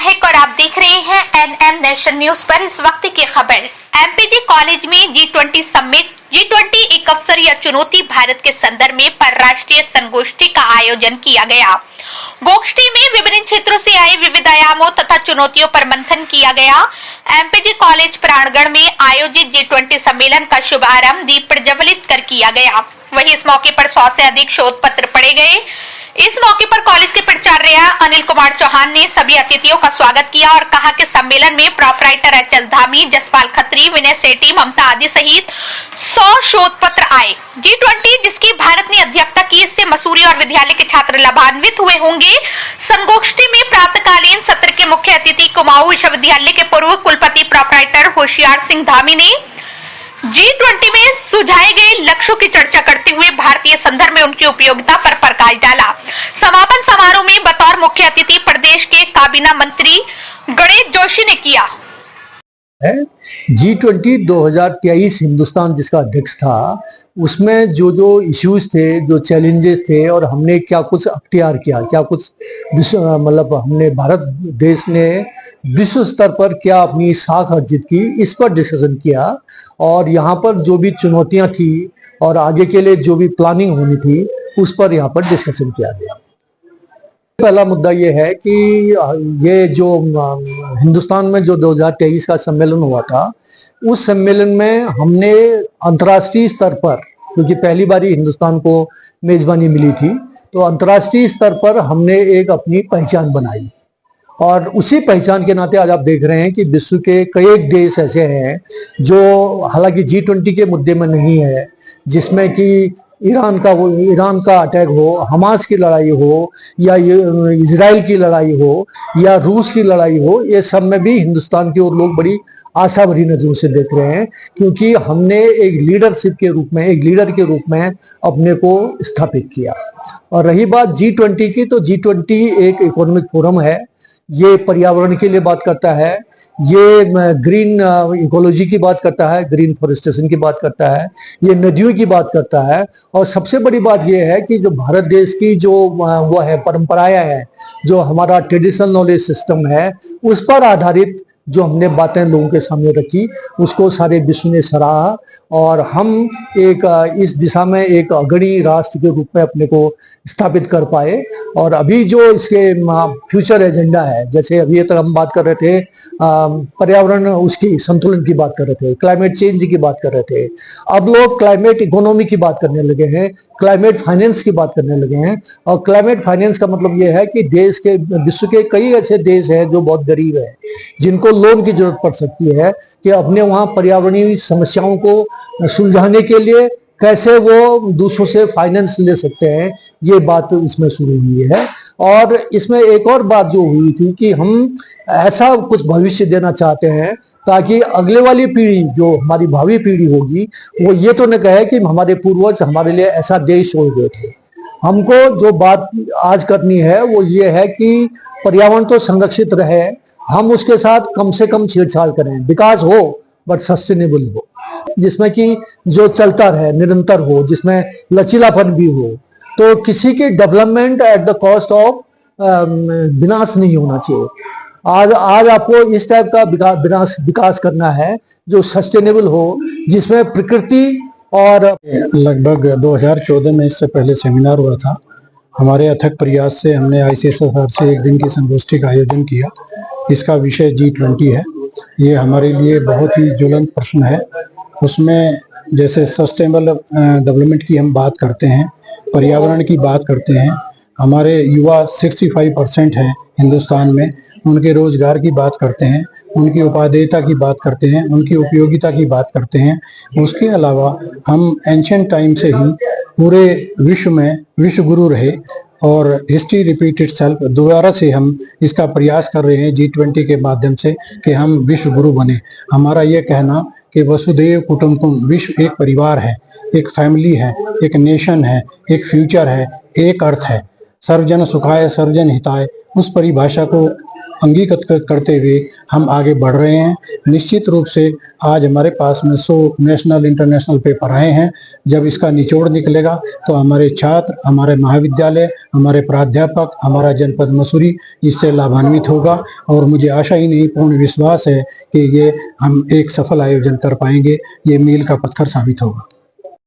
महक और आप देख रहे हैं एनएम नेशन न्यूज पर इस वक्त की खबर। एमपीजी कॉलेज में G20 समिट G20 एक अवसर या चुनौती भारत के संदर्भ में परराष्ट्रीय संगोष्ठी का आयोजन किया गया। गोष्ठी में विभिन्न क्षेत्रों से आए विविध आयामों तथा चुनौतियों पर मंथन किया गया। एमपीजी कॉलेज प्रांगण में आयोजित G20 सम्मेलन का शुभारंभ दीप प्रज्वलित कर किया गया। वहीं इस मौके पर 100 से अधिक शोध पत्र पढ़े गए। इस मौके पर कॉलेज के प्राचार्य अनिल कुमार चौहान ने सभी अतिथियों का स्वागत किया और कहा कि सम्मेलन में प्रोपराइटर एच.एस. धामी, जसपाल खत्री, विनय सेठी, ममता आदि सहित 100 शोध पत्र आए। G20 जिसकी भारत ने अध्यक्षता की, इससे मसूरी और विद्यालय के छात्र लाभान्वित हुए होंगे। संगोष्ठी में प्रातःकालीन सत्र के मुख्य अतिथि कुमाऊं विश्वविद्यालय के पूर्व कुलपति प्रोपराइटर होशियार सिंह धामी ने G20 में सुझाए गए लक्ष्यों की चर्चा करते हुए भारतीय संदर्भ में उनकी उपयोगिता पर प्रकाश डाला। समापन समारोह में बतौर मुख्य अतिथि प्रदेश के काबीना मंत्री गणेश जोशी ने किया। G20 2023 हिंदुस्तान जिसका अध्यक्ष था, उसमें जो इश्यूज थे, जो चैलेंजेस थे और हमने क्या कुछ अख्तियार किया, क्या कुछ मतलब हमने भारत देश ने विश्व स्तर पर क्या अपनी साख अर्जित की, इस पर डिस्कशन किया। और यहाँ पर जो भी चुनौतियाँ थी और आगे के लिए जो भी प्लानिंग होनी थी, उस पर यहाँ पर डिस्कशन किया गया। पहला मुद्दा ये है कि ये जो हिंदुस्तान में जो 2023 का सम्मेलन हुआ था, उस सम्मेलन में हमने अंतर्राष्ट्रीय स्तर पर, क्योंकि पहली बार ही हिंदुस्तान को मेजबानी मिली थी, तो अंतर्राष्ट्रीय स्तर पर हमने एक अपनी पहचान बनाई। और उसी पहचान के नाते आज आप देख रहे हैं कि विश्व के कई देश ऐसे हैं जो हालांकि G20 के मुद्दे में नहीं है, जिसमें कि ईरान का अटैक हो, हमास की लड़ाई हो, या इजराइल की लड़ाई हो, या रूस की लड़ाई हो, ये सब में भी हिंदुस्तान की ओर लोग बड़ी आशा भरी नजरों से देख रहे हैं, क्योंकि हमने एक लीडरशिप के रूप में, एक लीडर के रूप में अपने को स्थापित किया। और रही बात G20 की, तो G20 एक इकोनॉमिक फोरम है। ये पर्यावरण के लिए बात करता है, ये ग्रीन इकोलॉजी की बात करता है, ग्रीन फॉरेस्टेशन की बात करता है, ये नदियों की बात करता है। और सबसे बड़ी बात ये है कि जो भारत देश की जो वो है परंपराएं हैं, जो हमारा ट्रेडिशनल नॉलेज सिस्टम है, उस पर आधारित जो हमने बातें लोगों के सामने रखी, उसको सारे विश्व ने सराहा। और हम एक इस दिशा में एक अग्रणी राष्ट्र के रूप में अपने को स्थापित कर पाए। और अभी जो इसके फ्यूचर एजेंडा है, जैसे अभी तक हम बात कर रहे थे पर्यावरण उसकी संतुलन की बात कर रहे थे, क्लाइमेट चेंज की बात कर रहे थे, अब लोग क्लाइमेट इकोनॉमी की बात करने लगे हैं, क्लाइमेट फाइनेंस की बात करने लगे हैं। और क्लाइमेट फाइनेंस का मतलब ये है कि देश के, विश्व के कई ऐसे देश हैं जो बहुत गरीब है, जिनको लोन की जरूरत पड़ सकती है कि अपने वहां पर्यावरणीय समस्याओं को सुलझाने के लिए कैसे वो दूसरों से फाइनेंस ले सकते हैं, ये बात इसमें शुरू हुई है। और इसमें एक और बात जो हुई थी कि हम ऐसा कुछ भविष्य देना चाहते हैं ताकि अगले वाली पीढ़ी, जो हमारी भावी पीढ़ी होगी, वो ये तो न कहे कि हमारे पूर्वज हमारे लिए ऐसा देश छोड़ गए थे। हमको जो बात आज करनी है वो ये है कि पर्यावरण तो संरक्षित रहे, हम उसके साथ कम से कम छेड़छाड़ करें, विकास हो बट सस्टेनेबल हो, जिसमें कि जो चलता रहे, निरंतर हो, जिसमें लचीलापन भी हो। तो किसी की development at the cost of विनाश नहीं होना चाहिए। आज आपको इस टाइप का विकास करना है जो सस्टेनेबल हो, जिसमें प्रकृति और लगभग 2014 में इससे पहले सेमिनार हुआ था। हमारे अथक प्रयास से हमने ICSR से एक दिन की संगोष्ठी का आयोजन किया। इसका विषय G20 है। ये हमारे लिए बहुत ही ज्वलंत प्रश्न है। उसमें जैसे सस्टेनेबल डेवलपमेंट की हम बात करते हैं, पर्यावरण की बात करते हैं, हमारे युवा 65% हैं हिंदुस्तान में, उनके रोजगार की बात करते हैं, उनकी उपादेयता की बात करते हैं, उनकी उपयोगिता की बात करते हैं। उसके अलावा हम एंशिएंट टाइम से ही पूरे विश्व में विश्व गुरु रहे और हिस्ट्री रिपीट इटसेल्फ, दोबारा से हम इसका प्रयास कर रहे हैं G20 के माध्यम से कि हम विश्व गुरु बने। हमारा ये कहना कि वसुधैव कुटुंबकम, विश्व एक परिवार है, एक फैमिली है, एक नेशन है, एक फ्यूचर है, एक अर्थ है, सर्वजन सुखाय सर्वजन हिताय, उस परिभाषा को अंगीकृत करते हुए हम आगे बढ़ रहे हैं। निश्चित रूप से आज हमारे पास में 100 नेशनल इंटरनेशनल पेपर आए हैं। जब इसका निचोड़ निकलेगा तो हमारे छात्र, हमारे महाविद्यालय, हमारे प्राध्यापक, हमारा जनपद मसूरी इससे लाभान्वित होगा और मुझे आशा ही नहीं पूर्ण विश्वास है कि ये हम एक सफल आयोजन कर पाएंगे। ये मील का पत्थर साबित होगा।